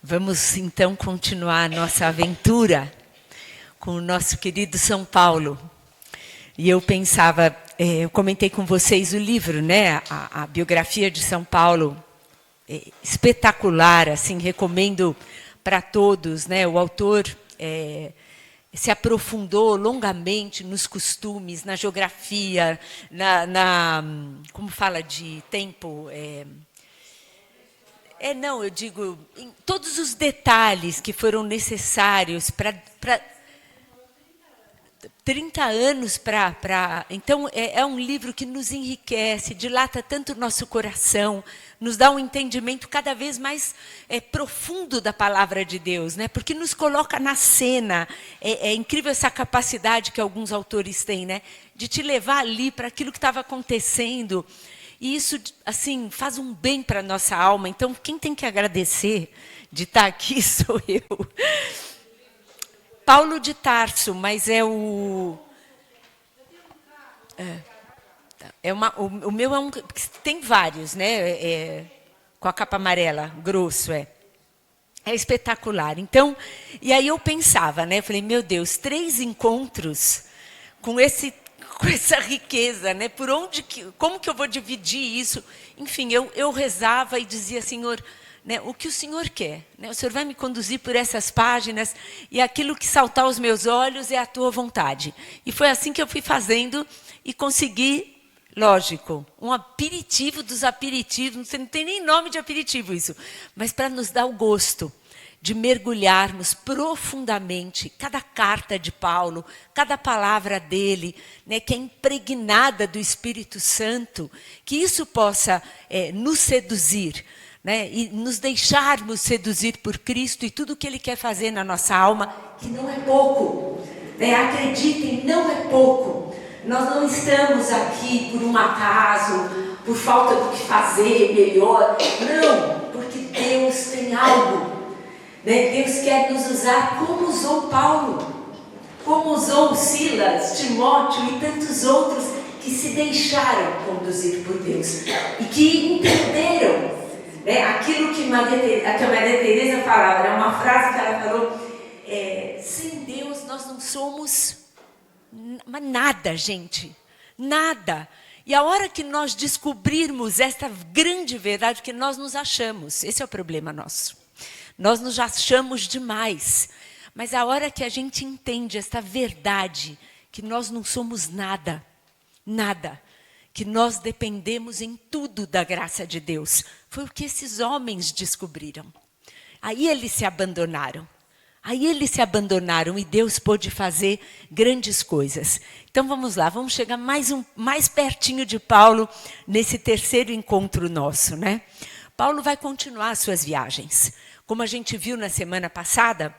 Vamos então continuar a nossa aventura com o nosso querido São Paulo. E eu pensava, eu comentei com vocês o livro, né? A biografia de São Paulo, espetacular, assim, recomendo para todos, né? O autor se aprofundou longamente nos costumes, na geografia, como fala de tempo... eu digo, em todos os detalhes que foram necessários para 30 anos para... Então, é um livro que nos enriquece, dilata tanto o nosso coração, nos dá um entendimento cada vez mais profundo da palavra de Deus, né? Porque nos coloca na cena. É incrível essa capacidade que alguns autores têm, né? De te levar ali para aquilo que estava acontecendo. E isso, assim, faz um bem para a nossa alma. Então, quem tem que agradecer de estar aqui sou eu. Paulo de Tarso, mas é o... o meu é um... Tem vários, né? Com a capa amarela, grosso, É espetacular. Então, e aí eu pensava, né? Falei, meu Deus, 3 encontros com essa riqueza, né? Como que eu vou dividir isso? Enfim, eu rezava e dizia, Senhor, né, o que o Senhor quer? Né? O Senhor vai me conduzir por essas páginas e aquilo que saltar aos meus olhos é a tua vontade. E foi assim que eu fui fazendo e consegui, lógico, um aperitivo dos aperitivos, não tem nem nome de aperitivo isso, mas para nos dar o gosto de mergulharmos profundamente cada carta de Paulo, cada palavra dele, né, que é impregnada do Espírito Santo, que isso possa nos seduzir, né, e nos deixarmos seduzir por Cristo e tudo o que Ele quer fazer na nossa alma, que não é pouco. Né, acreditem, não é pouco. Nós não estamos aqui por um acaso, por falta do que fazer melhor. Não, porque Deus tem algo. Deus quer nos usar como usou Paulo, como usou Silas, Timóteo e tantos outros que se deixaram conduzir por Deus e que entenderam, né, aquilo que a Maria Teresa falava, era uma frase que ela falou, sem Deus nós não somos nada, gente, nada. E a hora que nós descobrirmos essa grande verdade, que nós nos achamos, esse é o problema nosso. Nós nos achamos demais, mas a hora que a gente entende esta verdade, que nós não somos nada, nada, que nós dependemos em tudo da graça de Deus, foi o que esses homens descobriram. Aí eles se abandonaram e Deus pôde fazer grandes coisas. Então vamos lá, vamos chegar mais pertinho de Paulo nesse terceiro encontro nosso, né? Paulo vai continuar suas viagens. Como a gente viu na semana passada,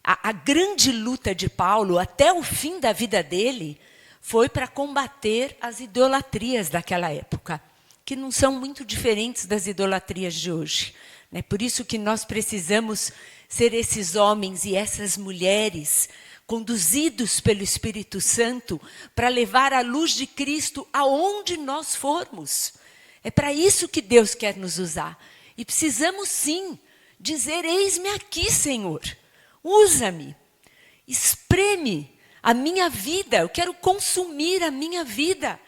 a grande luta de Paulo até o fim da vida dele foi para combater as idolatrias daquela época, que não são muito diferentes das idolatrias de hoje. Né? Por isso que nós precisamos ser esses homens e essas mulheres conduzidos pelo Espírito Santo para levar a luz de Cristo aonde nós formos. É para isso que Deus quer nos usar. E precisamos sim dizer, eis-me aqui, Senhor, usa-me, espreme a minha vida, eu quero consumir a minha vida,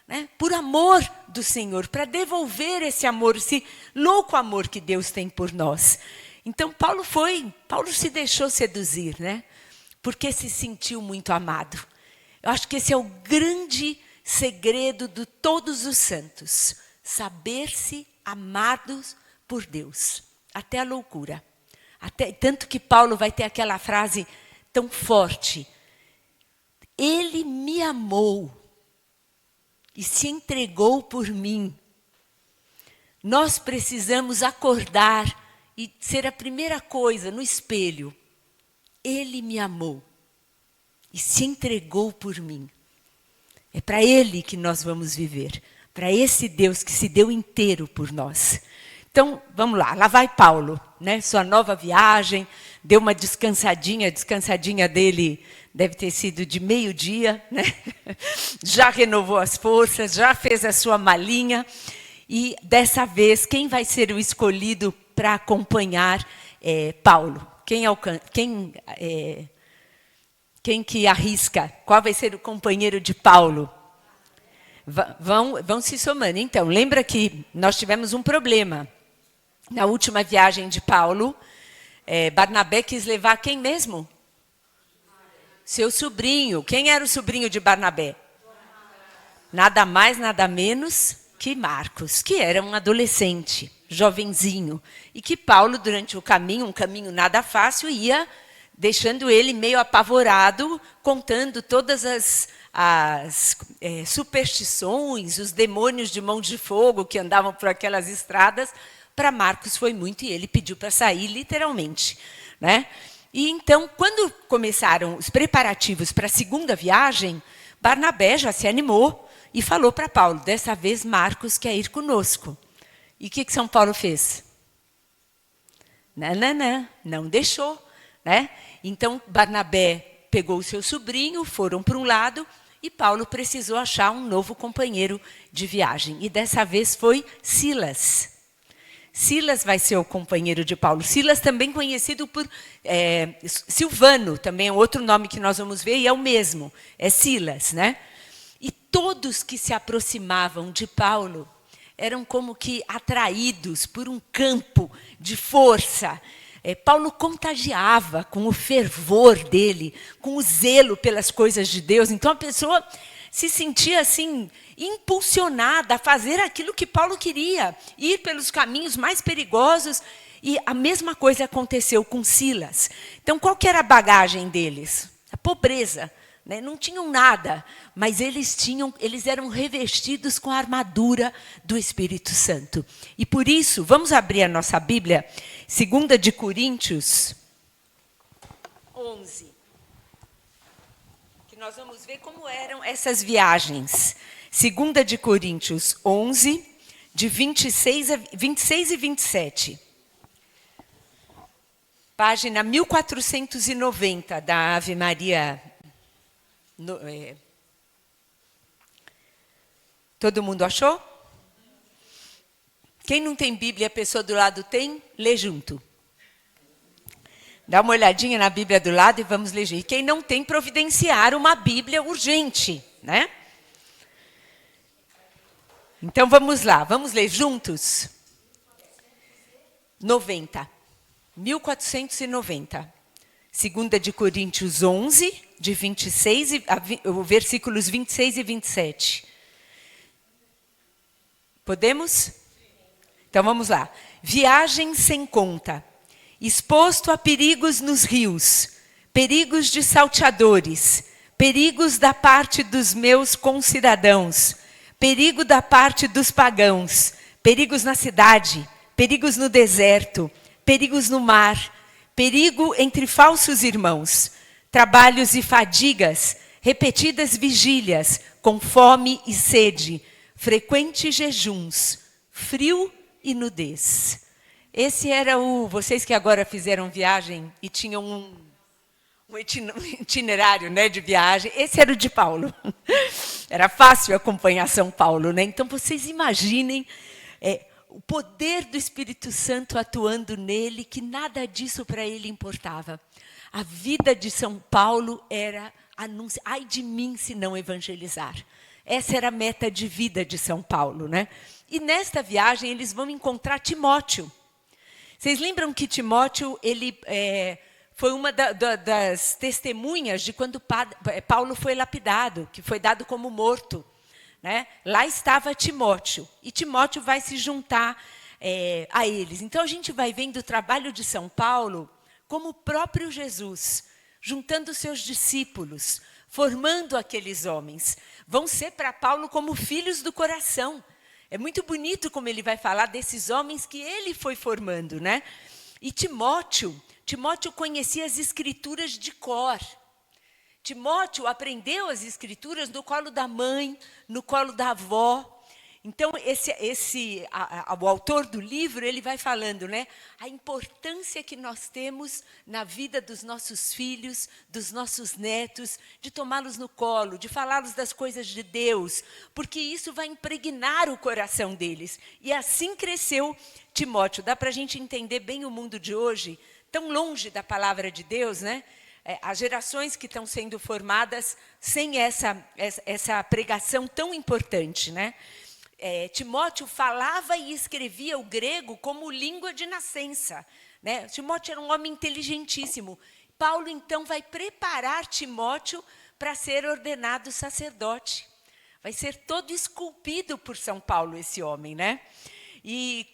né, por amor do Senhor, para devolver esse amor, esse louco amor que Deus tem por nós. Então Paulo se deixou seduzir, né, porque se sentiu muito amado. Eu acho que esse é o grande segredo de todos os santos, saber-se amados por Deus, até a loucura. Tanto que Paulo vai ter aquela frase tão forte. Ele me amou e se entregou por mim. Nós precisamos acordar e ser a primeira coisa no espelho. Ele me amou e se entregou por mim. É para Ele que nós vamos viver. Para esse Deus que se deu inteiro por nós. Então, vamos lá vai Paulo, né? Sua nova viagem, deu uma descansadinha, a descansadinha dele deve ter sido de meio-dia, né? Já renovou as forças, já fez a sua malinha. E dessa vez, quem vai ser o escolhido para acompanhar Paulo? Quem que arrisca? Qual vai ser o companheiro de Paulo? Vão se somando. Então, lembra que nós tivemos um problema. Na última viagem de Paulo, Barnabé quis levar quem mesmo? Seu sobrinho. Quem era o sobrinho de Barnabé? Nada mais, nada menos que Marcos, que era um adolescente, jovenzinho. E que Paulo, durante o caminho, um caminho nada fácil, ia deixando ele meio apavorado, contando todas as superstições, os demônios de mão de fogo que andavam por aquelas estradas. Para Marcos foi muito e ele pediu para sair, literalmente, né? E então, quando começaram os preparativos para a segunda viagem, Barnabé já se animou e falou para Paulo, dessa vez Marcos quer ir conosco. E o que São Paulo fez? Não deixou, né? Então, Barnabé pegou o seu sobrinho, foram para um lado e Paulo precisou achar um novo companheiro de viagem. E dessa vez foi Silas. Silas vai ser o companheiro de Paulo. Silas também conhecido por Silvano, também é outro nome que nós vamos ver, e é o mesmo, é Silas, né? E todos que se aproximavam de Paulo eram como que atraídos por um campo de força. Paulo contagiava com o fervor dele, com o zelo pelas coisas de Deus. Então a pessoa se sentia assim impulsionada a fazer aquilo que Paulo queria, ir pelos caminhos mais perigosos. E a mesma coisa aconteceu com Silas. Então qual que era a bagagem deles? A pobreza. Né? Não tinham nada, mas eles eram revestidos com a armadura do Espírito Santo. E por isso, vamos abrir a nossa Bíblia, 2 de Coríntios 11. Que nós vamos ver como eram essas viagens. 2 de Coríntios 11, de 26 e 27. Página 1490 da Ave Maria. Todo mundo achou? Quem não tem Bíblia, a pessoa do lado tem, lê junto. Dá uma olhadinha na Bíblia do lado e vamos ler. E quem não tem, providenciar uma Bíblia urgente, né? Então vamos lá, vamos ler juntos? 1490. 2 de Coríntios 11, de 26, versículos 26 e 27. Podemos? Então vamos lá. Viagem sem conta, exposto a perigos nos rios, perigos de salteadores, perigos da parte dos meus concidadãos, perigo da parte dos pagãos, perigos na cidade, perigos no deserto, perigos no mar, perigo entre falsos irmãos, trabalhos e fadigas, repetidas vigílias, com fome e sede, frequentes jejuns, frio e nudez. Esse era vocês que agora fizeram viagem e tinham um itinerário, né, de viagem, esse era o de Paulo. Era fácil acompanhar São Paulo, né? Então vocês imaginem o poder do Espírito Santo atuando nele, que nada disso para ele importava. A vida de São Paulo era anunciar, ai de mim se não evangelizar. Essa era a meta de vida de São Paulo, né? E nesta viagem eles vão encontrar Timóteo. Vocês lembram que Timóteo, ele foi uma das testemunhas de quando Paulo foi lapidado, que foi dado como morto. Né? Lá estava Timóteo, e Timóteo vai se juntar a eles. Então a gente vai vendo o trabalho de São Paulo como o próprio Jesus, juntando seus discípulos, formando aqueles homens. Vão ser para Paulo como filhos do coração. É muito bonito como ele vai falar desses homens que ele foi formando, né? E Timóteo conhecia as escrituras de cor. Timóteo aprendeu as escrituras no colo da mãe, no colo da avó. Então, o autor do livro, ele vai falando, né, a importância que nós temos na vida dos nossos filhos, dos nossos netos, de tomá-los no colo, de falá-los das coisas de Deus, porque isso vai impregnar o coração deles. E assim cresceu Timóteo. Dá para a gente entender bem o mundo de hoje, tão longe da palavra de Deus, né? As gerações que estão sendo formadas sem essa pregação tão importante, né? Timóteo falava e escrevia o grego como língua de nascença, né? Timóteo era um homem inteligentíssimo. Paulo, então, vai preparar Timóteo para ser ordenado sacerdote. Vai ser todo esculpido por São Paulo, esse homem, né? E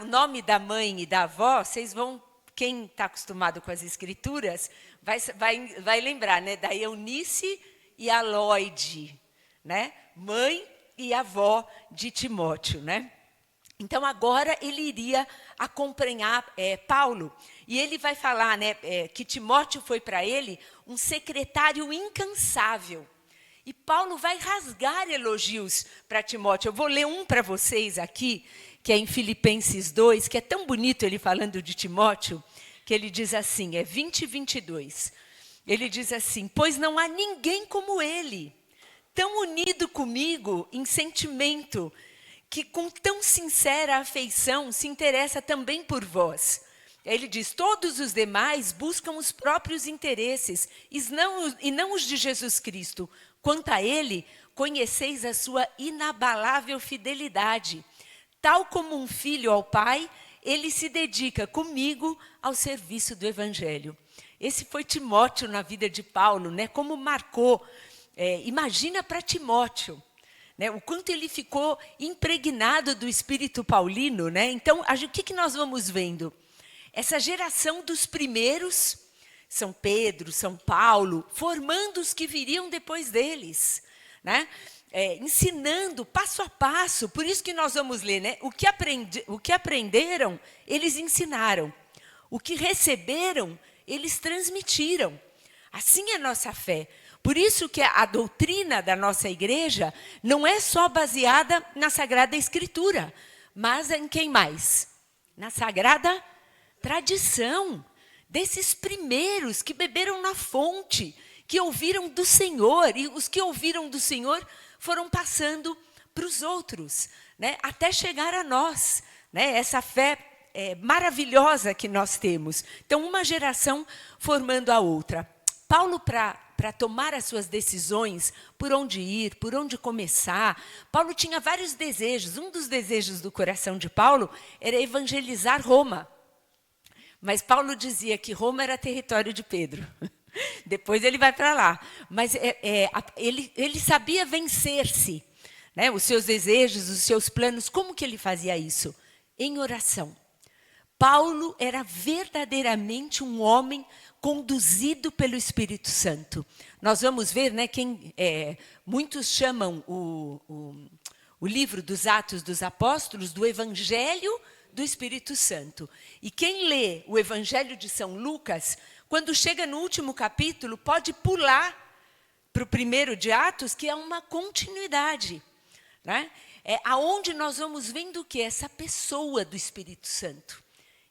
o nome da mãe e da avó, vocês vão, quem está acostumado com as escrituras, vai lembrar, né? Da Eunice e a Lóide, né? Mãe e avó de Timóteo, né? Então, agora ele iria acompanhar Paulo. E ele vai falar, né, que Timóteo foi para ele um secretário incansável. E Paulo vai rasgar elogios para Timóteo. Eu vou ler um para vocês aqui, que é em Filipenses 2, que é tão bonito ele falando de Timóteo, que ele diz assim, 20 e 22. Ele diz assim, pois não há ninguém como ele, tão unido comigo em sentimento, que com tão sincera afeição se interessa também por vós. Ele diz, todos os demais buscam os próprios interesses, e não os de Jesus Cristo. Quanto a ele, conheceis a sua inabalável fidelidade. Tal como um filho ao pai, ele se dedica comigo ao serviço do Evangelho. Esse foi Timóteo na vida de Paulo, né? Como marcou. Imagina para Timóteo, né? O quanto ele ficou impregnado do espírito paulino, né? Então, o que nós vamos vendo? Essa geração dos primeiros, São Pedro, São Paulo, formando os que viriam depois deles, né? Ensinando passo a passo. Por isso que nós vamos ler, né? O que aprenderam, eles ensinaram. O que receberam, eles transmitiram. Assim é a nossa fé. Por isso que a doutrina da nossa igreja não é só baseada na Sagrada Escritura, mas em quem mais? Na Sagrada Tradição, desses primeiros que beberam na fonte, que ouviram do Senhor, e os que ouviram do Senhor foram passando para os outros, né? Até chegar a nós, né? Essa fé maravilhosa que nós temos. Então, uma geração formando a outra. Paulo, para tomar as suas decisões, por onde ir, por onde começar, Paulo tinha vários desejos. Um dos desejos do coração de Paulo era evangelizar Roma. Mas Paulo dizia que Roma era território de Pedro. Depois ele vai para lá. Mas ele sabia vencer-se, né? Os seus desejos, os seus planos. Como que ele fazia isso? Em oração. Paulo era verdadeiramente um homem conduzido pelo Espírito Santo. Nós vamos ver, né, muitos chamam o livro dos Atos dos Apóstolos do Evangelho do Espírito Santo. E quem lê o Evangelho de São Lucas, quando chega no último capítulo, pode pular para o primeiro de Atos, que é uma continuidade, né? Aonde nós vamos vendo o que? Essa pessoa do Espírito Santo.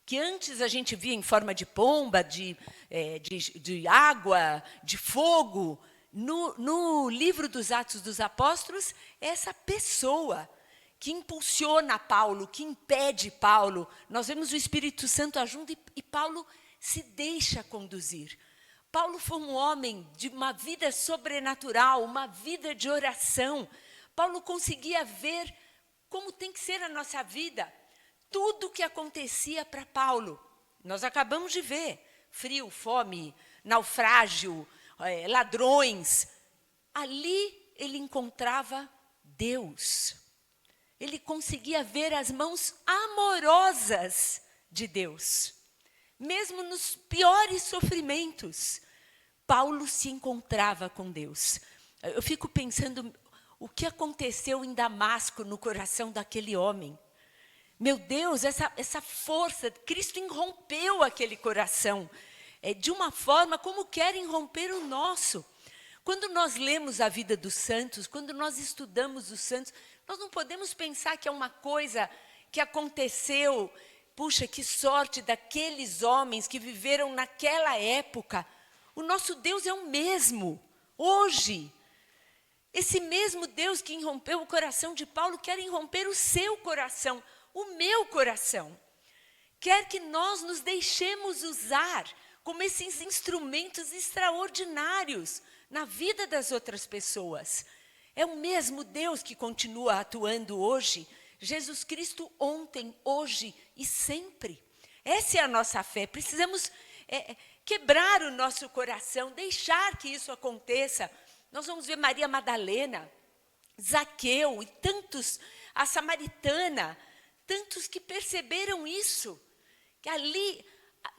Que antes a gente via em forma de pomba, de água, de fogo. No livro dos Atos dos Apóstolos, essa pessoa que impulsiona Paulo, que impede Paulo. Nós vemos o Espírito Santo agindo e Paulo se deixa conduzir. Paulo foi um homem de uma vida sobrenatural, uma vida de oração. Paulo conseguia ver como tem que ser a nossa vida. Tudo o que acontecia para Paulo, nós acabamos de ver. Frio, fome, naufrágio, ladrões. Ali ele encontrava Deus. Ele conseguia ver as mãos amorosas de Deus. Mesmo nos piores sofrimentos, Paulo se encontrava com Deus. Eu fico pensando o que aconteceu em Damasco no coração daquele homem. Meu Deus, essa força, Cristo irrompeu aquele coração de uma forma como quer irromper o nosso. Quando nós lemos a vida dos santos, quando nós estudamos os santos, nós não podemos pensar que é uma coisa que aconteceu, puxa, que sorte daqueles homens que viveram naquela época. O nosso Deus é o mesmo, hoje. Esse mesmo Deus que irrompeu o coração de Paulo, quer irromper o seu coração, o meu coração. Quer que nós nos deixemos usar como esses instrumentos extraordinários na vida das outras pessoas. É o mesmo Deus que continua atuando hoje, Jesus Cristo ontem, hoje e sempre. Essa é a nossa fé. Precisamos quebrar o nosso coração, deixar que isso aconteça. Nós vamos ver Maria Madalena, Zaqueu e tantos, a Samaritana, tantos que perceberam isso, que ali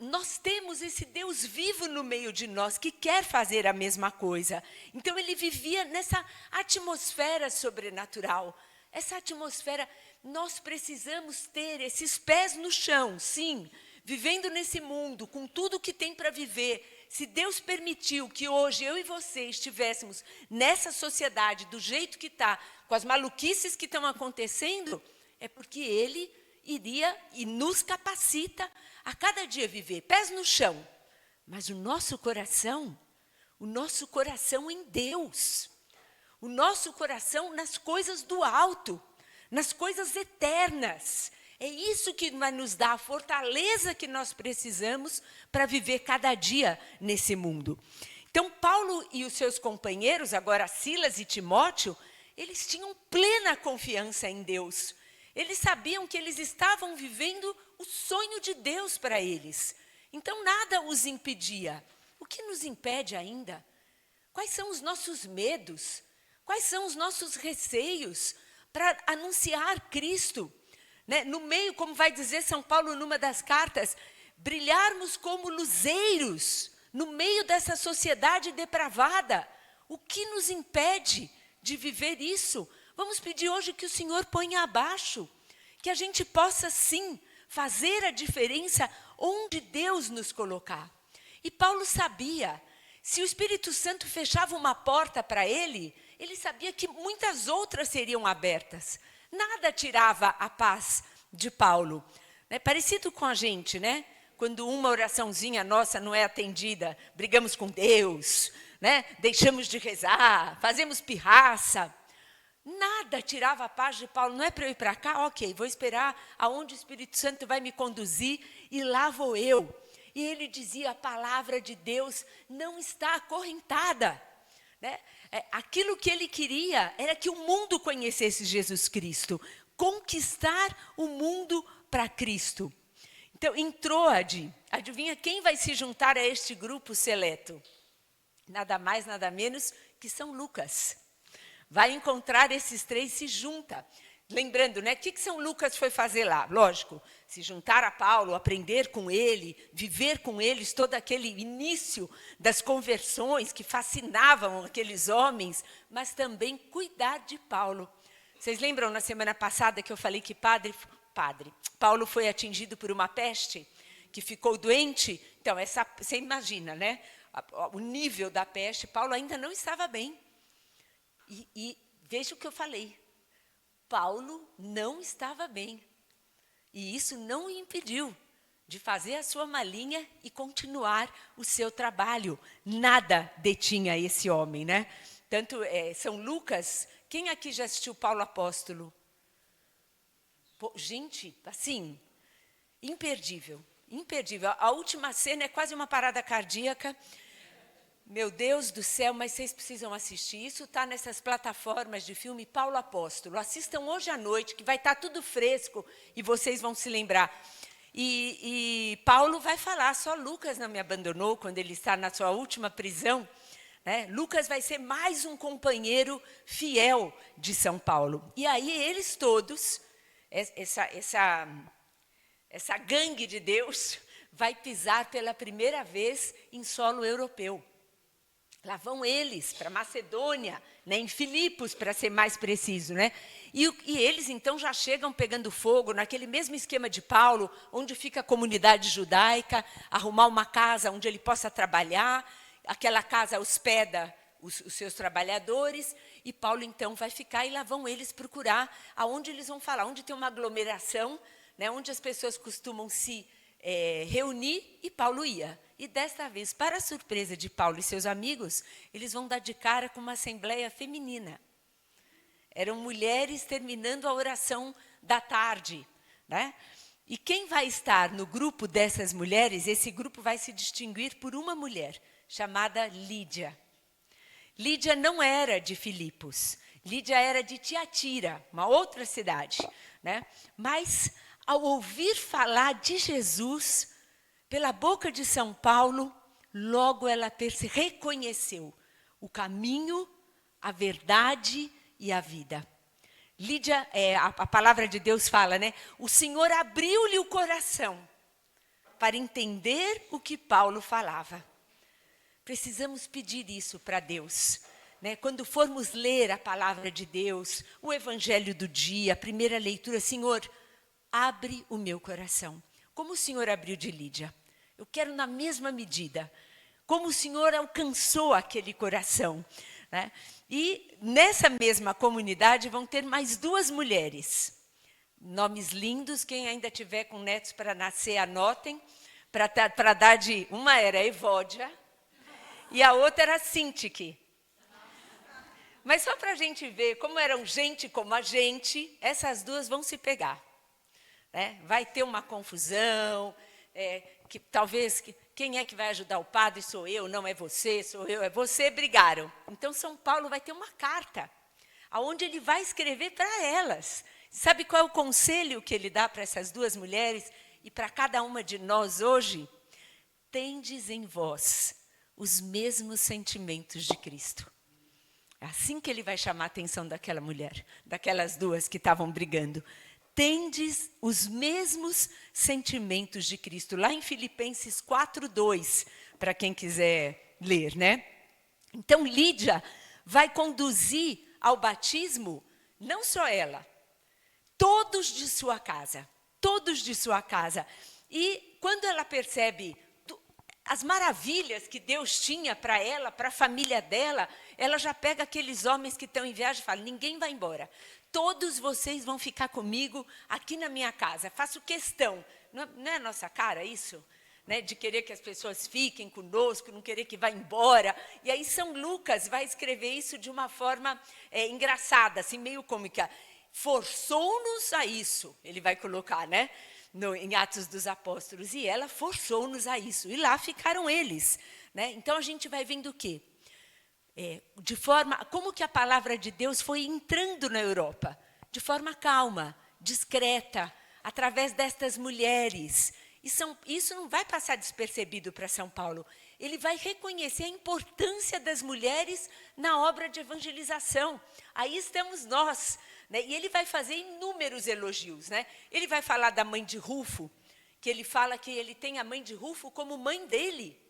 nós temos esse Deus vivo no meio de nós, que quer fazer a mesma coisa. Então ele vivia nessa atmosfera sobrenatural. Essa atmosfera, nós precisamos ter esses pés no chão, sim, vivendo nesse mundo, com tudo que tem para viver. Se Deus permitiu que hoje eu e você estivéssemos nessa sociedade, do jeito que está, com as maluquices que estão acontecendo, é porque Ele iria e nos capacita a cada dia viver, pés no chão. Mas o nosso coração em Deus, o nosso coração nas coisas do alto, nas coisas eternas. É isso que vai nos dar a fortaleza que nós precisamos para viver cada dia nesse mundo. Então, Paulo e os seus companheiros, agora Silas e Timóteo, eles tinham plena confiança em Deus. Eles sabiam que eles estavam vivendo o sonho de Deus para eles. Então, nada os impedia. O que nos impede ainda? Quais são os nossos medos? Quais são os nossos receios para anunciar Cristo? Né? No meio, como vai dizer São Paulo numa das cartas, brilharmos como luzeiros no meio dessa sociedade depravada. O que nos impede de viver isso? Vamos pedir hoje que o Senhor ponha abaixo, que a gente possa sim fazer a diferença onde Deus nos colocar. E Paulo sabia, se o Espírito Santo fechava uma porta para ele sabia que muitas outras seriam abertas. Nada tirava a paz de Paulo. É parecido com a gente, né? Quando uma oraçãozinha nossa não é atendida, brigamos com Deus, né? Deixamos de rezar, fazemos pirraça. Nada tirava a paz de Paulo. Não é para eu ir para cá? Ok, vou esperar aonde o Espírito Santo vai me conduzir e lá vou eu. E ele dizia, a palavra de Deus não está acorrentada. Né? Aquilo que ele queria era que o mundo conhecesse Jesus Cristo. Conquistar o mundo para Cristo. Então, em Troade, adivinha quem vai se juntar a este grupo seleto? Nada mais, nada menos que São Lucas. Vai encontrar esses três, se junta. Lembrando, né, o que São Lucas foi fazer lá? Lógico, se juntar a Paulo, aprender com ele, viver com eles todo aquele início das conversões que fascinavam aqueles homens, mas também cuidar de Paulo. Vocês lembram na semana passada que eu falei que Paulo foi atingido por uma peste, que ficou doente? Então, você imagina, né? O nível da peste, Paulo ainda não estava bem. E veja o que eu falei. Paulo não estava bem. E isso não o impediu de fazer a sua malinha e continuar o seu trabalho. Nada detinha esse homem, né? Tanto São Lucas, quem aqui já assistiu Paulo Apóstolo? Pô, gente, assim, imperdível, imperdível. A última cena é quase uma parada cardíaca. Meu Deus do céu, mas vocês precisam assistir. Isso está nessas plataformas de filme Paulo Apóstolo. Assistam hoje à noite, que vai estar tudo fresco e vocês vão se lembrar. E Paulo vai falar, só Lucas não me abandonou quando ele está na sua última prisão. Né? Lucas vai ser mais um companheiro fiel de São Paulo. E aí eles todos, essa gangue de Deus, vai pisar pela primeira vez em solo europeu. Lá vão eles para Macedônia, né, em Filipos, para ser mais preciso. Né? E eles, então, já chegam pegando fogo naquele mesmo esquema de Paulo, onde fica a comunidade judaica, arrumar uma casa onde ele possa trabalhar. Aquela casa hospeda os seus trabalhadores, e Paulo então vai ficar, e lá vão eles procurar aonde eles vão falar, onde tem uma aglomeração, né, onde as pessoas costumam se reunir, e Paulo ia. E desta vez, para a surpresa de Paulo e seus amigos, eles vão dar de cara com uma assembleia feminina. Eram mulheres terminando a oração da tarde, né? E quem vai estar no grupo dessas mulheres, esse grupo vai se distinguir por uma mulher, chamada Lídia. Lídia não era de Filipos, Lídia era de Tiatira, uma outra cidade, né? Mas, ao ouvir falar de Jesus, pela boca de São Paulo, logo ela reconheceu o caminho, a verdade e a vida. Lídia, a palavra de Deus fala, né? O Senhor abriu-lhe o coração para entender o que Paulo falava. Precisamos pedir isso para Deus, né? Quando formos ler a palavra de Deus, o evangelho do dia, a primeira leitura, Senhor, abre o meu coração. Como o Senhor abriu de Lídia? Eu quero na mesma medida. Como o Senhor alcançou aquele coração, né? E nessa mesma comunidade vão ter mais 2 mulheres. Nomes lindos, quem ainda tiver com netos para nascer, anotem. Para dar de... Uma era Evódia e a outra era Sintique. Mas só para a gente ver como eram gente como a gente, essas 2 vão se pegar. Né? Vai ter uma confusão, que talvez... Quem é que vai ajudar o padre? Sou eu, não é você, sou eu, é você, brigaram. Então, São Paulo vai ter uma carta, onde ele vai escrever para elas. Sabe qual é o conselho que ele dá para essas 2 mulheres e para cada uma de nós hoje? Tendes em vós os mesmos sentimentos de Cristo. É assim que ele vai chamar a atenção daquela mulher, daquelas 2 que estavam brigando. Tendes os mesmos sentimentos de Cristo. Lá em Filipenses 4:2, para quem quiser ler, né? Então, Lídia vai conduzir ao batismo, não só ela, todos de sua casa. Todos de sua casa. E quando ela percebe as maravilhas que Deus tinha para ela, para a família dela, ela já pega aqueles homens que estão em viagem e fala, ninguém vai embora. Todos vocês vão ficar comigo aqui na minha casa. Faço questão. Não é a nossa cara isso? Né? De querer que as pessoas fiquem conosco, não querer que vá embora. E aí São Lucas vai escrever isso de uma forma engraçada, assim, meio cômica. Forçou-nos a isso, ele vai colocar, né? Em Atos dos Apóstolos. E ela forçou-nos a isso. E lá ficaram eles. Né? Então, a gente vai vendo o quê? De forma, como que a palavra de Deus foi entrando na Europa? De forma calma, discreta, através destas mulheres. Isso não vai passar despercebido para São Paulo. Ele vai reconhecer a importância das mulheres na obra de evangelização. Aí estamos nós. Né? E ele vai fazer inúmeros elogios. Né? Ele vai falar da mãe de Rufo, que ele fala que ele tem a mãe de Rufo como mãe dele.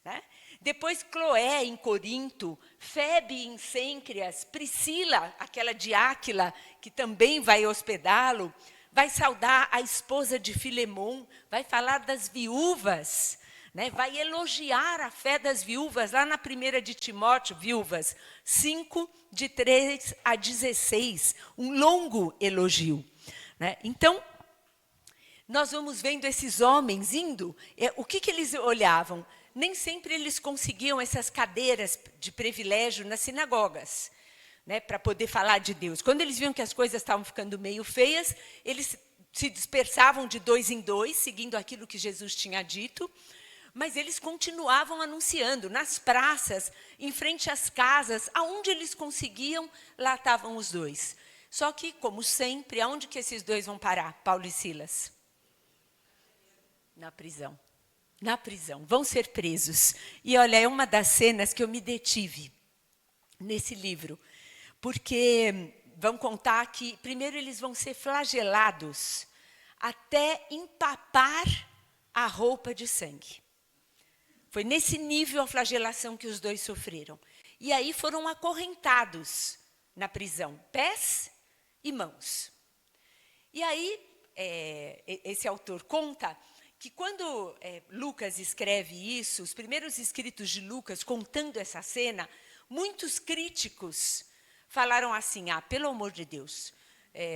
Né? Depois Cloé em Corinto, Febe em Cêncreas, Priscila, aquela de Áquila, que também vai hospedá-lo, vai saudar a esposa de Filemon, vai falar das viúvas, né? Vai elogiar a fé das viúvas, lá na 1 de Timóteo, viúvas, 5, de 3 a 16, um longo elogio. Né? Então, nós vamos vendo esses homens indo, o que eles olhavam? Nem sempre eles conseguiam essas cadeiras de privilégio nas sinagogas, né, para poder falar de Deus. Quando eles viam que as coisas estavam ficando meio feias, eles se dispersavam de 2 em 2, seguindo aquilo que Jesus tinha dito, mas eles continuavam anunciando nas praças, em frente às casas, aonde eles conseguiam, lá estavam os 2. Só que, como sempre, aonde que esses 2 vão parar, Paulo e Silas? Na prisão. Na prisão, vão ser presos. E olha, é uma das cenas que eu me detive nesse livro, porque vão contar que primeiro eles vão ser flagelados até empapar a roupa de sangue. Foi nesse nível a flagelação que os 2 sofreram. E aí foram acorrentados na prisão, pés e mãos. E aí, esse autor conta que quando Lucas escreve isso, os primeiros escritos de Lucas contando essa cena, muitos críticos falaram assim, pelo amor de Deus,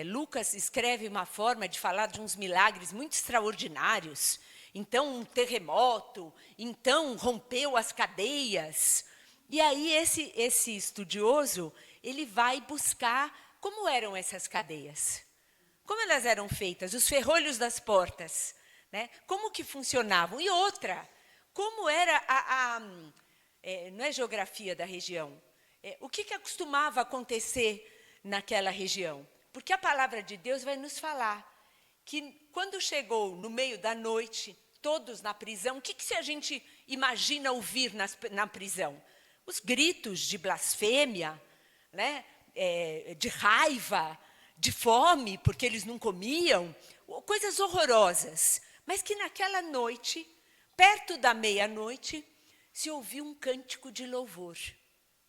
Lucas escreve uma forma de falar de uns milagres muito extraordinários, então um terremoto, então rompeu as cadeias. E aí esse estudioso, ele vai buscar como eram essas cadeias, como elas eram feitas, os ferrolhos das portas, né? Como que funcionavam. E outra, como era não é geografia da região, o que costumava acontecer naquela região. Porque a palavra de Deus vai nos falar que quando chegou no meio da noite, todos na prisão, o que a gente imagina ouvir na prisão? Os gritos de blasfêmia, né? De raiva, de fome, porque eles não comiam, coisas horrorosas. Mas que naquela noite, perto da meia-noite, se ouviu um cântico de louvor,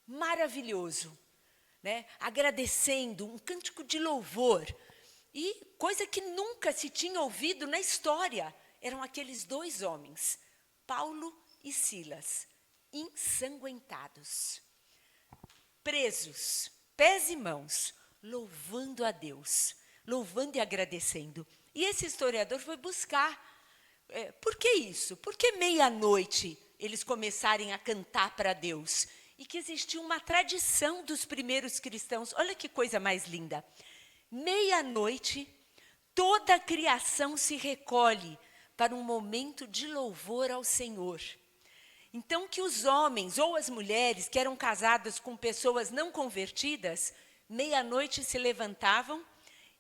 maravilhoso, né? Agradecendo, um cântico de louvor. E coisa que nunca se tinha ouvido na história, eram aqueles 2 homens, Paulo e Silas, ensanguentados, presos, pés e mãos, louvando a Deus, louvando e agradecendo. E esse historiador foi buscar, por que isso? Por que meia-noite eles começarem a cantar para Deus? E que existia uma tradição dos primeiros cristãos, olha que coisa mais linda. Meia-noite, toda a criação se recolhe para um momento de louvor ao Senhor. Então, que os homens ou as mulheres que eram casadas com pessoas não convertidas, meia-noite se levantavam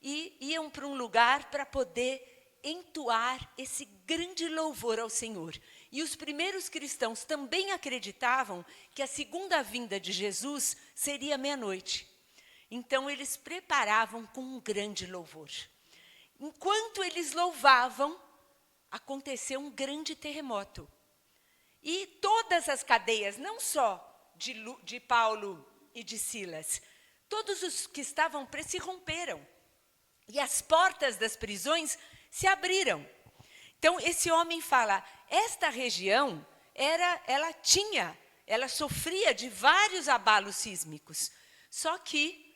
e iam para um lugar para poder entoar esse grande louvor ao Senhor. E os primeiros cristãos também acreditavam que a segunda vinda de Jesus seria meia-noite. Então, eles preparavam com um grande louvor. Enquanto eles louvavam, aconteceu um grande terremoto. E todas as cadeias, não só de Paulo e de Silas, todos os que estavam presos se romperam. E as portas das prisões se abriram. Então, esse homem fala, esta região, ela sofria de vários abalos sísmicos. Só que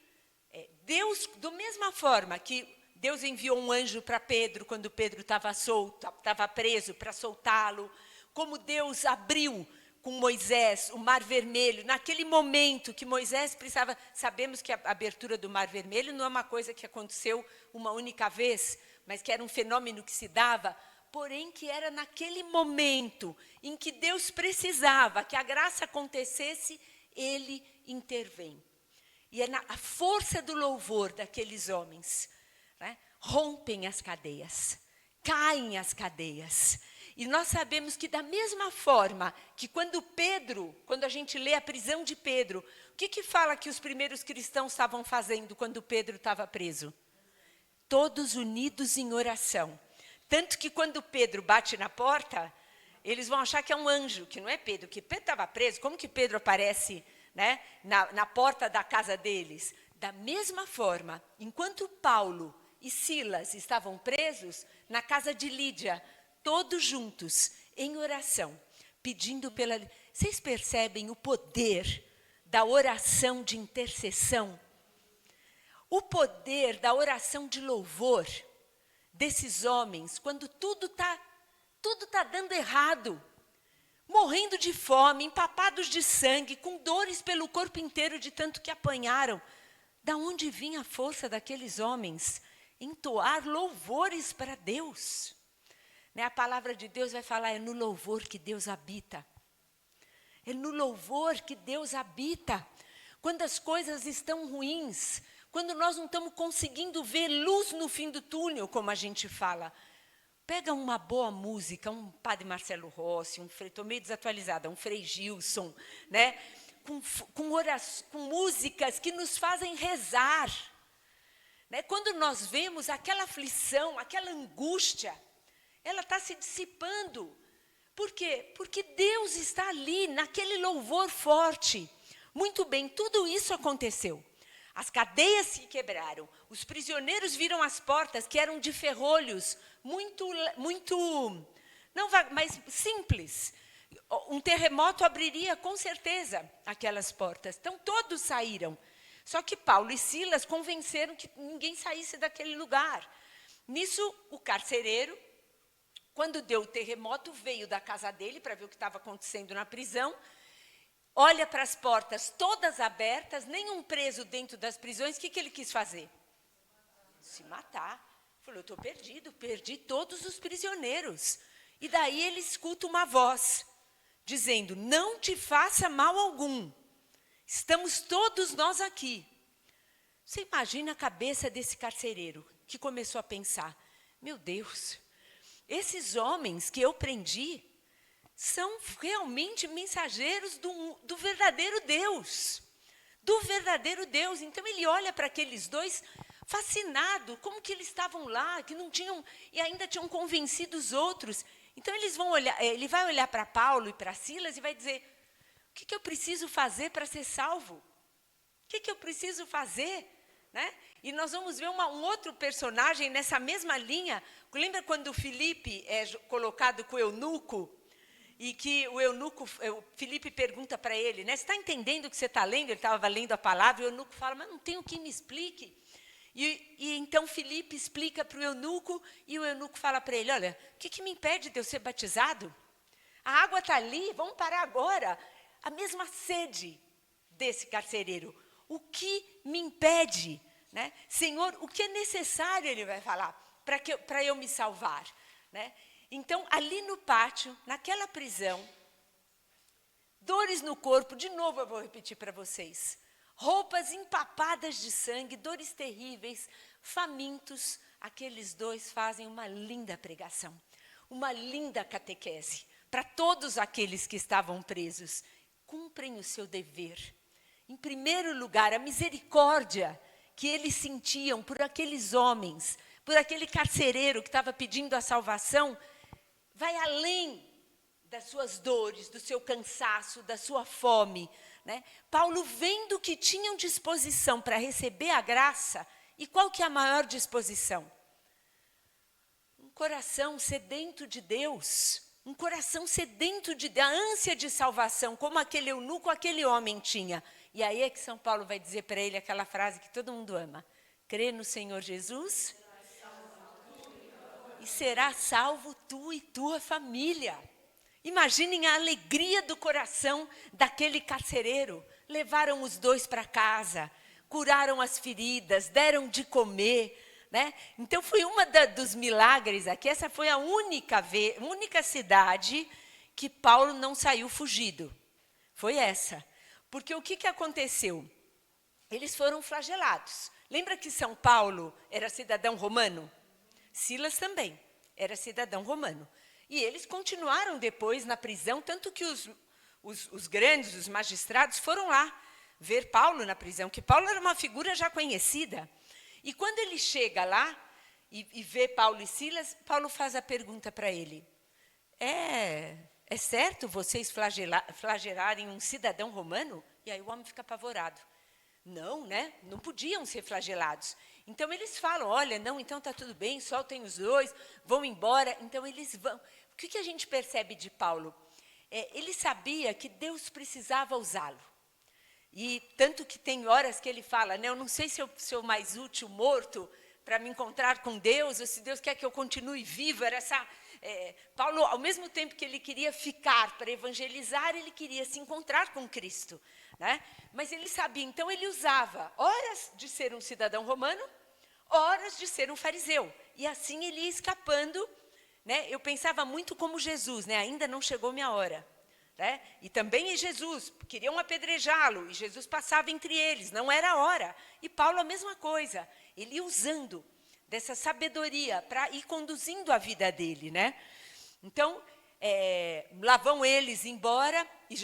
Deus, da mesma forma que Deus enviou um anjo para Pedro, quando Pedro estava preso, para soltá-lo, como Deus abriu com Moisés o Mar Vermelho, naquele momento que Moisés precisava... Sabemos que a abertura do Mar Vermelho não é uma coisa que aconteceu uma única vez, mas que era um fenômeno que se dava, porém que era naquele momento em que Deus precisava que a graça acontecesse, ele intervém. E é a força do louvor daqueles homens, né? Rompem as cadeias, caem as cadeias. E nós sabemos que da mesma forma que quando a gente lê a prisão de Pedro, o que fala que os primeiros cristãos estavam fazendo quando Pedro estava preso? Todos unidos em oração. Tanto que quando Pedro bate na porta, eles vão achar que é um anjo, que não é Pedro, que Pedro estava preso. Como que Pedro aparece, né, na porta da casa deles? Da mesma forma, enquanto Paulo e Silas estavam presos, na casa de Lídia, todos juntos, em oração, pedindo pela... Vocês percebem o poder da oração de intercessão? O poder da oração de louvor desses homens, quando tudo tá dando errado, morrendo de fome, empapados de sangue, com dores pelo corpo inteiro de tanto que apanharam. Da onde vinha a força daqueles homens? Entoar louvores para Deus. A palavra de Deus vai falar, é no louvor que Deus habita. É no louvor que Deus habita. Quando as coisas estão ruins, quando nós não estamos conseguindo ver luz no fim do túnel, como a gente fala, pega uma boa música, um Padre Marcelo Rossi, estou meio desatualizada, um Frei Gilson, né? com músicas que nos fazem rezar. Né? Quando nós vemos aquela aflição, aquela angústia, ela está se dissipando. Por quê? Porque Deus está ali, naquele louvor forte. Muito bem, tudo isso aconteceu. As cadeias se quebraram. Os prisioneiros viram as portas, que eram de ferrolhos, muito, não, mas simples. um terremoto abriria com certeza aquelas portas. Então todos saíram. Só que Paulo e Silas convenceram que ninguém saísse daquele lugar. Nisso, o carcereiro, quando deu o terremoto, veio da casa dele para ver o que estava acontecendo na prisão, olha para as portas todas abertas, nenhum preso dentro das prisões. O que ele quis fazer? Se matar. Falou, eu estou perdido, perdi todos os prisioneiros. E daí ele escuta uma voz, dizendo, não te faça mal algum. Estamos todos nós aqui. Você imagina a cabeça desse carcereiro, que começou a pensar, meu Deus, esses homens que eu prendi são realmente mensageiros do verdadeiro Deus. Do verdadeiro Deus. Então ele olha para aqueles dois fascinado, como que eles estavam lá, que não tinham, e ainda tinham convencido os outros. Então ele vai olhar para Paulo e para Silas e vai dizer, o que eu preciso fazer para ser salvo? O que eu preciso fazer? Né? E nós vamos ver um outro personagem nessa mesma linha. Lembra quando o Filipe é colocado com o eunuco? E que o Filipe pergunta para ele, né? Você está entendendo o que você está lendo? Ele estava lendo a palavra, e o eunuco fala, mas não tem o que me explique. E então Filipe explica para o eunuco, e o eunuco fala para ele, olha, o que me impede de eu ser batizado? A água está ali, vamos parar agora. A mesma sede desse carcereiro. O que me impede? Né? Senhor, o que é necessário, ele vai falar, para eu me salvar? Né? Então, ali no pátio, naquela prisão, dores no corpo, de novo eu vou repetir para vocês. Roupas empapadas de sangue, dores terríveis, famintos. Aqueles dois fazem uma linda pregação, uma linda catequese para todos aqueles que estavam presos. Cumprem o seu dever. Em primeiro lugar, a misericórdia que eles sentiam por aqueles homens, por aquele carcereiro que estava pedindo a salvação, vai além das suas dores, do seu cansaço, da sua fome. Né? Paulo, vendo que tinham disposição para receber a graça, e qual que é a maior disposição? Um coração sedento de Deus, um coração sedento da ânsia de salvação, como aquele eunuco, aquele homem tinha. E aí é que São Paulo vai dizer para ele aquela frase que todo mundo ama. Crê no Senhor Jesus e será salvo tu e tua família. Imaginem a alegria do coração daquele carcereiro. Levaram os dois para casa, curaram as feridas, deram de comer. Né? Então foi dos milagres aqui, essa foi a única cidade que Paulo não saiu fugido. Foi essa. Porque o que aconteceu? Eles foram flagelados. Lembra que São Paulo era cidadão romano? Silas também era cidadão romano. E eles continuaram depois na prisão, tanto que os grandes, os magistrados, foram lá ver Paulo na prisão, que Paulo era uma figura já conhecida. E quando ele chega lá e vê Paulo e Silas, Paulo faz a pergunta para ele. É certo vocês flagelarem um cidadão romano? E aí o homem fica apavorado. Não, né? Não podiam ser flagelados. Então eles falam, olha, não, então está tudo bem, soltem os dois, vão embora. Então eles vão. O que a gente percebe de Paulo? Ele sabia que Deus precisava usá-lo. E tanto que tem horas que ele fala, né, eu não sei se eu sou mais útil morto para me encontrar com Deus, ou se Deus quer que eu continue vivo. Era Paulo, ao mesmo tempo que ele queria ficar para evangelizar, ele queria se encontrar com Cristo. Né? Mas ele sabia, então ele usava horas de ser um cidadão romano, horas de ser um fariseu. E assim ele ia escapando. Né? Eu pensava muito como Jesus, né? Ainda não chegou minha hora. Né? E também Jesus, queriam apedrejá-lo, e Jesus passava entre eles, não era a hora. E Paulo a mesma coisa, ele ia usando dessa sabedoria para ir conduzindo a vida dele. Né? Então, lá vão eles embora, e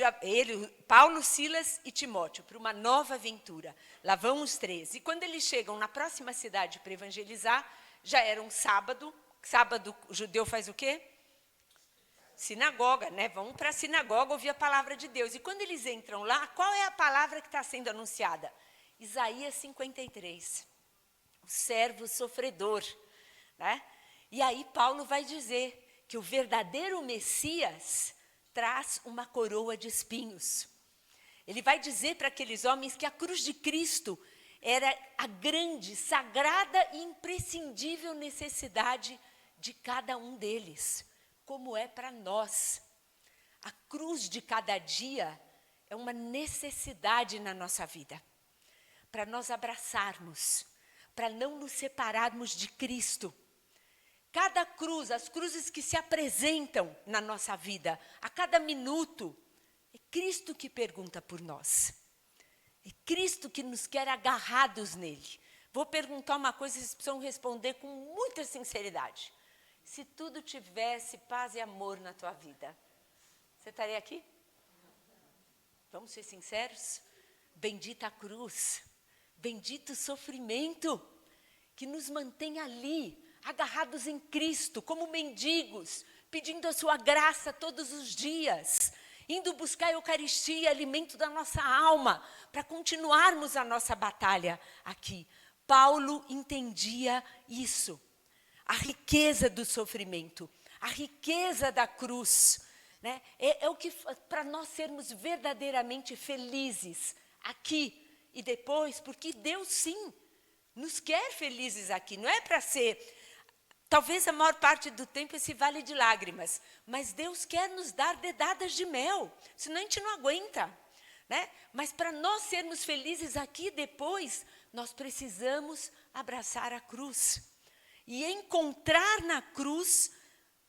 Paulo, Silas e Timóteo, para uma nova aventura. Lá vão os três. E quando eles chegam na próxima cidade para evangelizar, já era um sábado. Sábado, o judeu faz o quê? Sinagoga, né? Vão para a sinagoga ouvir a palavra de Deus. E quando eles entram lá, qual é a palavra que está sendo anunciada? Isaías 53. O servo sofredor. Né? E aí Paulo vai dizer que o verdadeiro Messias traz uma coroa de espinhos. Ele vai dizer para aqueles homens que a cruz de Cristo era a grande, sagrada e imprescindível necessidade de cada um deles, como é para nós. A cruz de cada dia é uma necessidade na nossa vida, para nós abraçarmos, para não nos separarmos de Cristo. Cada cruz, as cruzes que se apresentam na nossa vida, a cada minuto, é Cristo que pergunta por nós. É Cristo que nos quer agarrados nele. Vou perguntar uma coisa, vocês precisam responder com muita sinceridade. Se tudo tivesse paz e amor na tua vida, você estaria aqui? Vamos ser sinceros? Bendita a cruz, bendito o sofrimento que nos mantém ali, agarrados em Cristo, como mendigos, pedindo a sua graça todos os dias, indo buscar a Eucaristia, alimento da nossa alma, para continuarmos a nossa batalha aqui. Paulo entendia isso, a riqueza do sofrimento, a riqueza da cruz, né? É o que, para nós sermos verdadeiramente felizes aqui e depois, porque Deus sim nos quer felizes aqui, não é para ser... Talvez a maior parte do tempo esse vale de lágrimas, mas Deus quer nos dar dedadas de mel, senão a gente não aguenta, né? Mas para nós sermos felizes aqui depois, nós precisamos abraçar a cruz e encontrar na cruz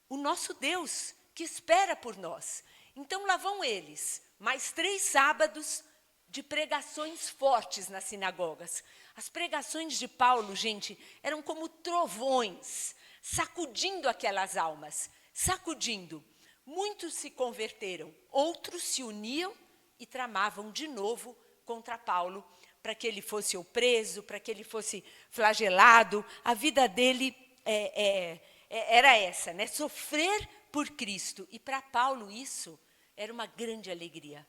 o nosso Deus que espera por nós. Então lá vão eles, mais 3 sábados de pregações fortes nas sinagogas. As pregações de Paulo, gente, eram como trovões, sacudindo aquelas almas, sacudindo. Muitos se converteram, outros se uniam e tramavam de novo contra Paulo, para que ele fosse ou preso, para que ele fosse flagelado. A vida dele era essa, né? Sofrer por Cristo. E para Paulo isso era uma grande alegria.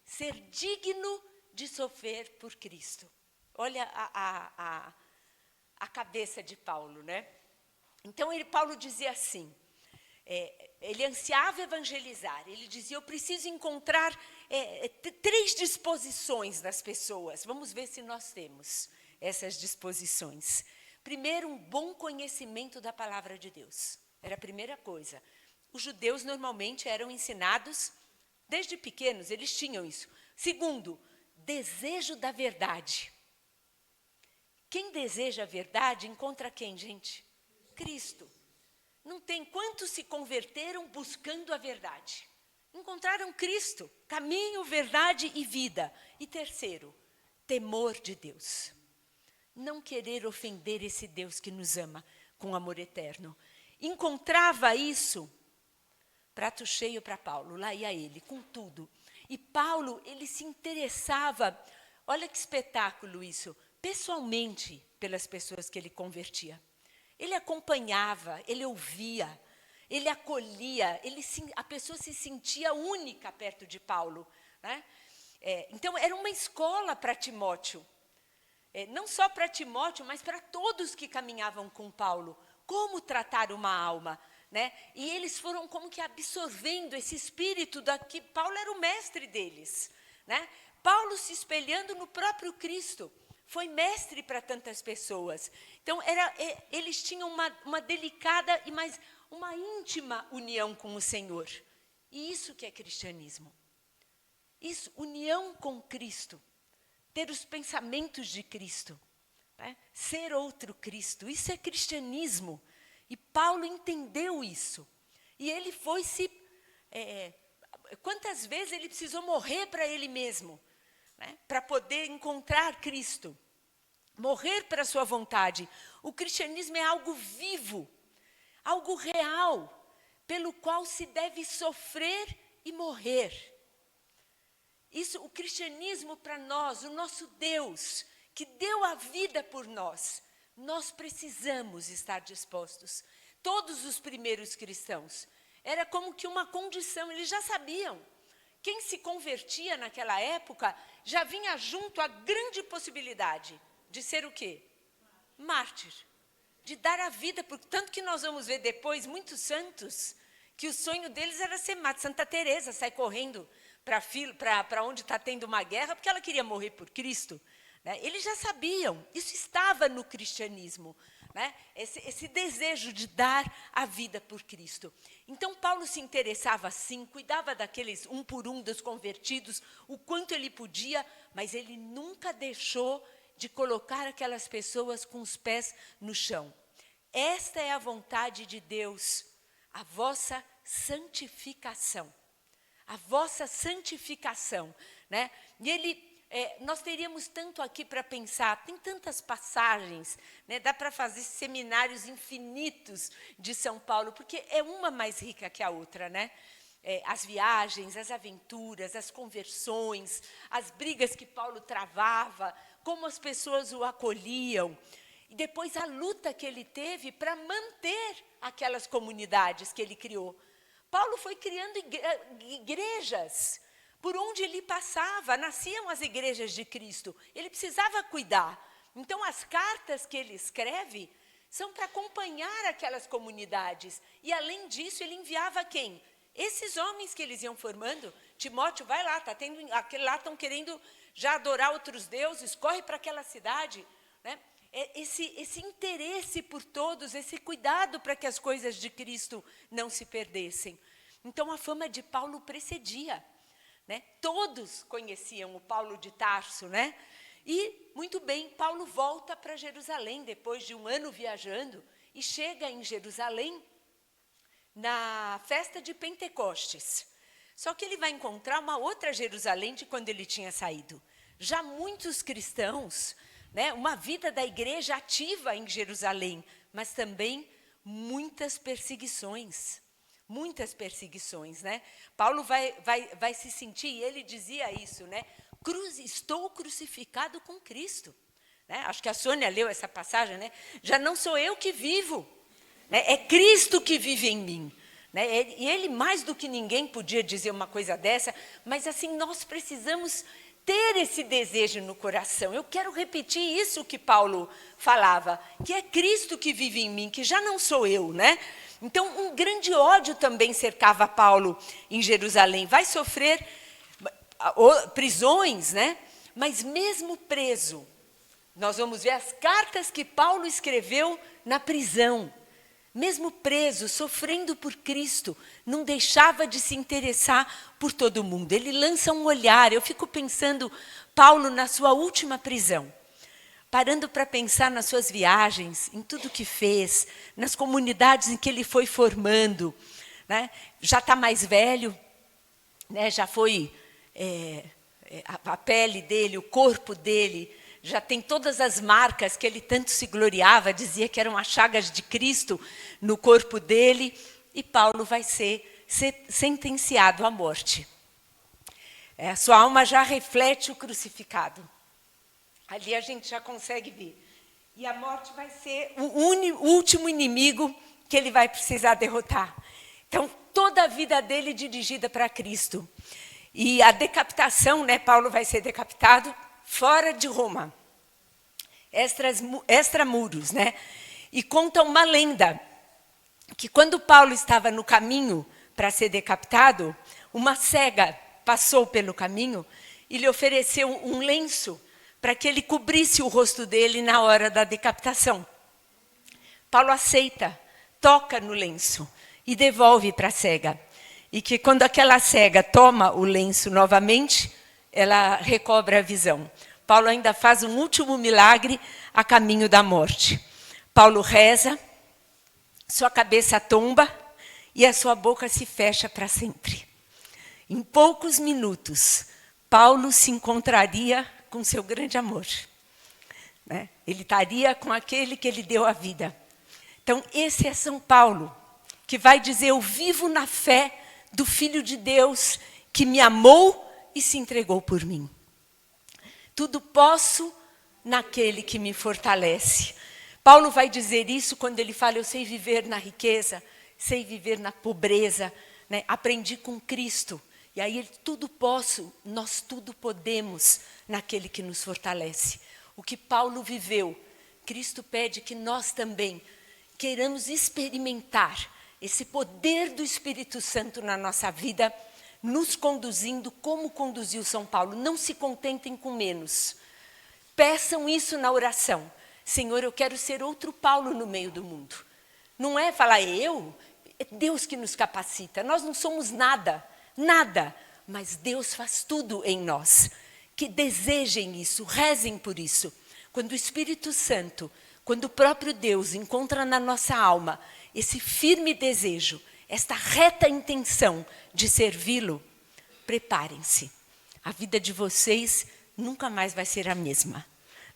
Ser digno de sofrer por Cristo. Olha a cabeça de Paulo, né? Então, Paulo dizia assim, ele ansiava evangelizar, ele dizia, eu preciso encontrar 3 disposições nas pessoas. Vamos ver se nós temos essas disposições. Primeiro, um bom conhecimento da palavra de Deus. Era a primeira coisa. Os judeus normalmente eram ensinados, desde pequenos, eles tinham isso. Segundo, desejo da verdade. Quem deseja a verdade encontra quem, gente? Cristo. Não tem quantos se converteram buscando a verdade. Encontraram Cristo, caminho, verdade e vida. E terceiro, temor de Deus. Não querer ofender esse Deus que nos ama com amor eterno. Encontrava isso, prato cheio para Paulo, lá ia ele, com tudo. E Paulo, ele se interessava, olha que espetáculo isso, pessoalmente, pelas pessoas que ele convertia. Ele acompanhava, ele ouvia, ele acolhia, a pessoa se sentia única perto de Paulo, né? Então, era uma escola para Timóteo. Não só para Timóteo, mas para todos que caminhavam com Paulo. Como tratar uma alma, né? E eles foram como que absorvendo esse espírito que Paulo era o mestre deles, né? Paulo se espelhando no próprio Cristo. Foi mestre para tantas pessoas. Então, eles tinham uma delicada e mais uma íntima união com o Senhor. E isso que é cristianismo. Isso, união com Cristo. Ter os pensamentos de Cristo. Né? Ser outro Cristo. Isso é cristianismo. E Paulo entendeu isso. E ele foi quantas vezes ele precisou morrer para ele mesmo, né? Para poder encontrar Cristo. Morrer para a sua vontade. O cristianismo é algo vivo, algo real, pelo qual se deve sofrer e morrer. Isso, o cristianismo para nós, o nosso Deus, que deu a vida por nós, nós precisamos estar dispostos. Todos os primeiros cristãos, era como que uma condição, eles já sabiam. Quem se convertia naquela época, já vinha junto a grande possibilidade de ser o quê? Mártir. De dar a vida, tanto que nós vamos ver depois muitos santos que o sonho deles era ser mártir. Santa Teresa sai correndo para onde está tendo uma guerra, porque ela queria morrer por Cristo. Né? Eles já sabiam, isso estava no cristianismo, né? Esse desejo de dar a vida por Cristo. Então, Paulo se interessava sim, cuidava daqueles um por um dos convertidos, o quanto ele podia, mas ele nunca deixou de colocar aquelas pessoas com os pés no chão. Esta é a vontade de Deus, a vossa santificação. A vossa santificação. Né? E nós teríamos tanto aqui para pensar, tem tantas passagens, né? Dá para fazer seminários infinitos de São Paulo, porque é uma mais rica que a outra, né? As viagens, as aventuras, as conversões, as brigas que Paulo travava, como as pessoas o acolhiam, e depois a luta que ele teve para manter aquelas comunidades que ele criou. Paulo foi criando igrejas. Por onde ele passava, nasciam as igrejas de Cristo. Ele precisava cuidar. Então, as cartas que ele escreve são para acompanhar aquelas comunidades. E, além disso, ele enviava quem? Esses homens que eles iam formando. Timóteo, vai lá, aquele lá estão querendo já adorar outros deuses, corre para aquela cidade. Né? Esse interesse por todos, esse cuidado para que as coisas de Cristo não se perdessem. Então, a fama de Paulo precedia. Né? Todos conheciam o Paulo de Tarso, né? E, muito bem, Paulo volta para Jerusalém, depois de um ano viajando, e chega em Jerusalém na festa de Pentecostes. Só que ele vai encontrar uma outra Jerusalém de quando ele tinha saído. Já muitos cristãos, né? Uma vida da igreja ativa em Jerusalém, mas também muitas perseguições. Muitas perseguições, né? Paulo vai se sentir, e ele dizia isso, né? Estou crucificado com Cristo. Né? Acho que a Sônia leu essa passagem, né? Já não sou eu que vivo, né? É Cristo que vive em mim. Né? E ele, mais do que ninguém, podia dizer uma coisa dessa, mas assim, nós precisamos ter esse desejo no coração. Eu quero repetir isso que Paulo falava, que é Cristo que vive em mim, que já não sou eu, né? Então, um grande ódio também cercava Paulo em Jerusalém. Vai sofrer prisões, né? Mas mesmo preso, nós vamos ver as cartas que Paulo escreveu na prisão. Mesmo preso, sofrendo por Cristo, não deixava de se interessar por todo mundo. Ele lança um olhar, eu fico pensando, Paulo na sua última prisão. Parando para pensar nas suas viagens, em tudo que fez, nas comunidades em que ele foi formando. Né? Já está mais velho, né? Já foi a pele dele, o corpo dele, já tem todas as marcas que ele tanto se gloriava, dizia que eram as chagas de Cristo no corpo dele, e Paulo vai ser sentenciado à morte. A sua alma já reflete o crucificado. Ali a gente já consegue ver. E a morte vai ser o último inimigo que ele vai precisar derrotar. Então, toda a vida dele dirigida para Cristo. E a decapitação, né? Paulo vai ser decapitado fora de Roma. Extramuros, né? E conta uma lenda, que quando Paulo estava no caminho para ser decapitado, uma cega passou pelo caminho e lhe ofereceu um lenço para que ele cobrisse o rosto dele na hora da decapitação. Paulo aceita, toca no lenço e devolve para a cega. E que quando aquela cega toma o lenço novamente, ela recobra a visão. Paulo ainda faz um último milagre a caminho da morte. Paulo reza, sua cabeça tomba e a sua boca se fecha para sempre. Em poucos minutos, Paulo se encontraria com seu grande amor. Né? Ele estaria com aquele que ele deu a vida. Então, esse é São Paulo, que vai dizer, eu vivo na fé do Filho de Deus, que me amou e se entregou por mim. Tudo posso naquele que me fortalece. Paulo vai dizer isso quando ele fala, eu sei viver na riqueza, sei viver na pobreza, né? Aprendi com Cristo. E aí, ele, tudo posso, nós tudo podemos naquele que nos fortalece. O que Paulo viveu, Cristo pede que nós também queiramos experimentar esse poder do Espírito Santo na nossa vida, nos conduzindo como conduziu São Paulo. Não se contentem com menos. Peçam isso na oração. Senhor, eu quero ser outro Paulo no meio do mundo. Não é falar eu, é Deus que nos capacita. Nós não somos nada, nada, mas Deus faz tudo em nós. Que desejem isso, rezem por isso. Quando o Espírito Santo, quando o próprio Deus encontra na nossa alma esse firme desejo, esta reta intenção de servi-lo, preparem-se. A vida de vocês nunca mais vai ser a mesma.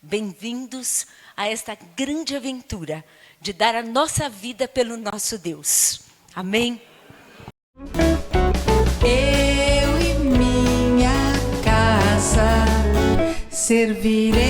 Bem-vindos a esta grande aventura de dar a nossa vida pelo nosso Deus. Amém? Eu e minha casa servirei